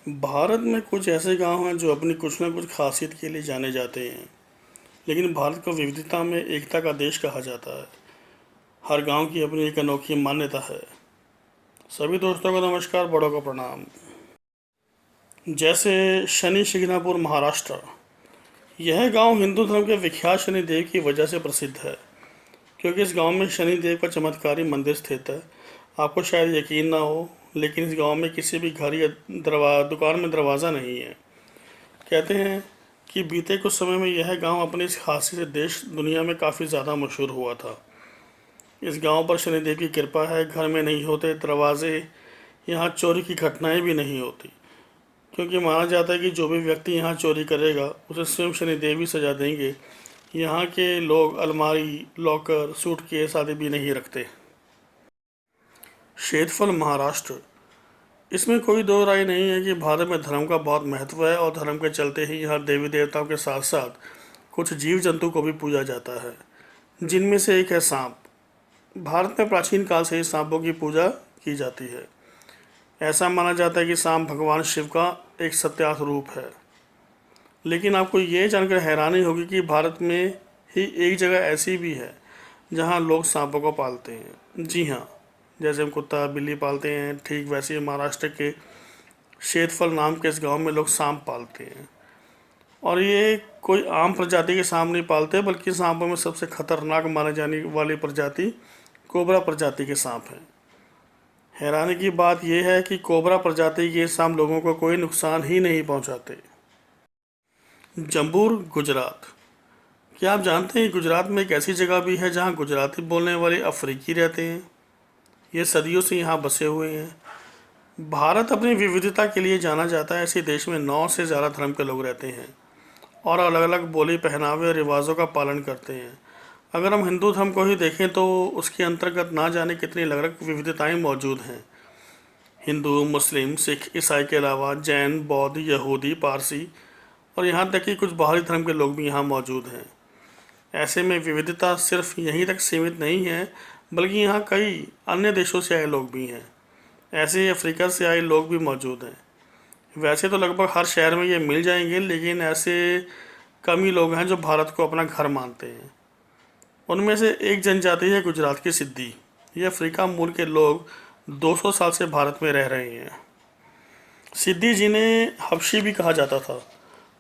भारत में कुछ ऐसे गांव हैं जो अपनी कुछ न कुछ खासियत के लिए जाने जाते हैं। लेकिन भारत को विविधता में एकता का देश कहा जाता है। हर गांव की अपनी एक अनोखी मान्यता है। सभी दोस्तों को नमस्कार, बड़ों को प्रणाम। जैसे शनि शिंगणापुर, महाराष्ट्र। यह गांव हिंदू धर्म के विख्यात शनिदेव की वजह से प्रसिद्ध है, क्योंकि इस गांव में शनिदेव का चमत्कारी मंदिर स्थित है। आपको शायद यकीन ना हो, लेकिन इस गांव में किसी भी घर या दुकान में दरवाज़ा नहीं है। कहते हैं कि बीते कुछ समय में यह गांव अपनी इस खासियत से देश दुनिया में काफ़ी ज़्यादा मशहूर हुआ था। इस गांव पर शनिदेव की कृपा है। घर में नहीं होते दरवाजे, यहाँ चोरी की घटनाएं भी नहीं होती, क्योंकि माना जाता है कि जो भी व्यक्ति यहाँ चोरी करेगा उसे स्वयं शनिदेव ही सजा देंगे। यहाँ के लोग अलमारी, लॉकर, सूटकेस आदि भी नहीं रखते। क्षेत्रफल महाराष्ट्र। इसमें कोई दो राय नहीं है कि भारत में धर्म का बहुत महत्व है, और धर्म के चलते ही यहाँ देवी देवताओं के साथ साथ कुछ जीव जंतु को भी पूजा जाता है, जिनमें से एक है सांप। भारत में प्राचीन काल से ही सांपों की पूजा की जाती है। ऐसा माना जाता है कि सांप भगवान शिव का एक सत्यार्थ रूप है। लेकिन आपको ये जानकर हैरानी होगी कि भारत में ही एक जगह ऐसी भी है जहाँ लोग सांपों को पालते हैं। जी हाँ, जैसे हम कुत्ता बिल्ली पालते हैं, ठीक वैसे ही महाराष्ट्र के शेतफल नाम के इस गांव में लोग सांप पालते हैं। और ये कोई आम प्रजाति के सांप नहीं पालते, बल्कि सांपों में सबसे खतरनाक माने जाने वाली प्रजाति कोबरा प्रजाति के सांप हैं। हैरानी की बात यह है कि कोबरा प्रजाति के सांप लोगों को कोई नुकसान ही नहीं पहुंचाते। जम्बूर, गुजरात। क्या आप जानते हैं गुजरात में एक ऐसी जगह भी है जहां गुजराती बोलने वाले अफ्रीकी रहते हैं? ये सदियों से यहाँ बसे हुए हैं। भारत अपनी विविधता के लिए जाना जाता है। ऐसे देश में 9 से ज़्यादा धर्म के लोग रहते हैं और अलग अलग बोली, पहनावे और रिवाजों का पालन करते हैं। अगर हम हिंदू धर्म को ही देखें तो उसके अंतर्गत ना जाने कितनी अलग अलग विविधताएँ मौजूद हैं। हिंदू, मुस्लिम, सिख, ईसाई के अलावा जैन, बौद्ध, यहूदी, पारसी और यहाँ तक कि कुछ बाहरी धर्म के लोग भी यहाँ मौजूद हैं। ऐसे में विविधता सिर्फ यहीं तक सीमित नहीं है, बल्कि यहाँ कई अन्य देशों से आए लोग भी हैं। ऐसे ही अफ्रीका से आए लोग भी मौजूद हैं। वैसे तो लगभग हर शहर में ये मिल जाएंगे, लेकिन ऐसे कम ही लोग हैं जो भारत को अपना घर मानते हैं। उनमें से एक जनजाति है गुजरात की सिद्धी। ये अफ्रीका मूल के लोग 200 साल से भारत में रह रहे हैं। सिद्धी जिन्हें हबशी भी कहा जाता था,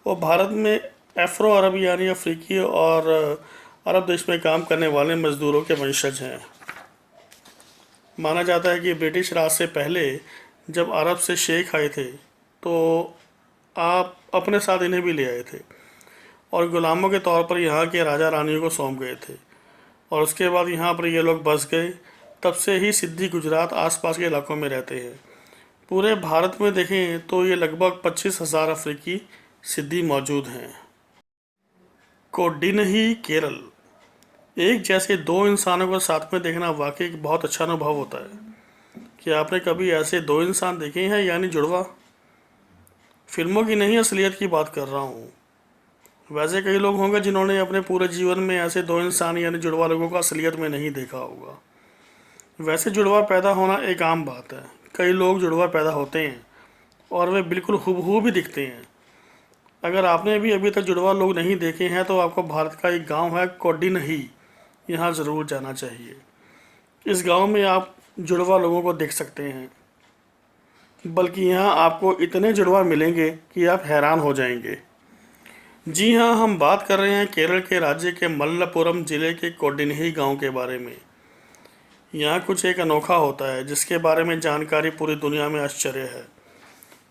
वो भारत में एफ्रो अरब यानी अफ्रीकी और अरब देश में काम करने वाले मज़दूरों के वंशज हैं। माना जाता है कि ब्रिटिश राज से पहले जब अरब से शेख आए थे तो आप अपने साथ इन्हें भी ले आए थे और गुलामों के तौर पर यहाँ के राजा रानियों को सौंप गए थे, और उसके बाद यहाँ पर ये लोग बस गए। तब से ही सिद्धी गुजरात आसपास के इलाकों में रहते हैं। पूरे भारत में देखें तो ये लगभग 25,000 अफ्रीकी सिद्धी मौजूद हैं। कोडिनही, केरल। एक जैसे दो इंसानों को साथ में देखना वाकई एक बहुत अच्छा अनुभव होता है। क्या आपने कभी ऐसे दो इंसान देखे हैं, यानी जुड़वा? फिल्मों की नहीं, असलियत की बात कर रहा हूँ। वैसे कई लोग होंगे जिन्होंने अपने पूरे जीवन में ऐसे दो इंसान यानी जुड़वा लोगों को असलियत में नहीं देखा होगा। वैसे जुड़वा पैदा होना एक आम बात है। कई लोग जुड़वा पैदा होते हैं और वे बिल्कुल हूबहू भी दिखते हैं। अगर आपने भी अभी तक जुड़वा लोग नहीं देखे हैं तो आपको भारत का एक गाँव है कोडिनही, यहाँ ज़रूर जाना चाहिए। इस गांव में आप जुड़वा लोगों को देख सकते हैं, बल्कि यहाँ आपको इतने जुड़वा मिलेंगे कि आप हैरान हो जाएंगे। जी हाँ, हम बात कर रहे हैं केरल के राज्य के मल्लपुरम ज़िले के कोडिनही गांव के बारे में। यहाँ कुछ एक अनोखा होता है जिसके बारे में जानकारी पूरी दुनिया में आश्चर्य है।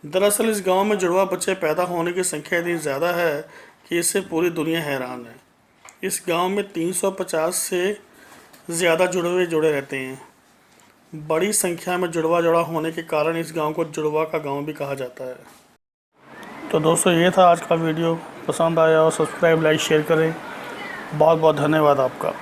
दरअसल इस गांव में जुड़वा बच्चे पैदा होने की संख्या इतनी ज़्यादा है कि इससे पूरी दुनिया हैरान है। इस गांव में 350 से ज़्यादा जुड़वे जुड़े रहते हैं। बड़ी संख्या में जुड़वा जोड़ा होने के कारण इस गांव को जुड़वा का गांव भी कहा जाता है। तो दोस्तों, ये था आज का वीडियो। पसंद आया और सब्सक्राइब, लाइक, शेयर करें। बहुत बहुत धन्यवाद आपका।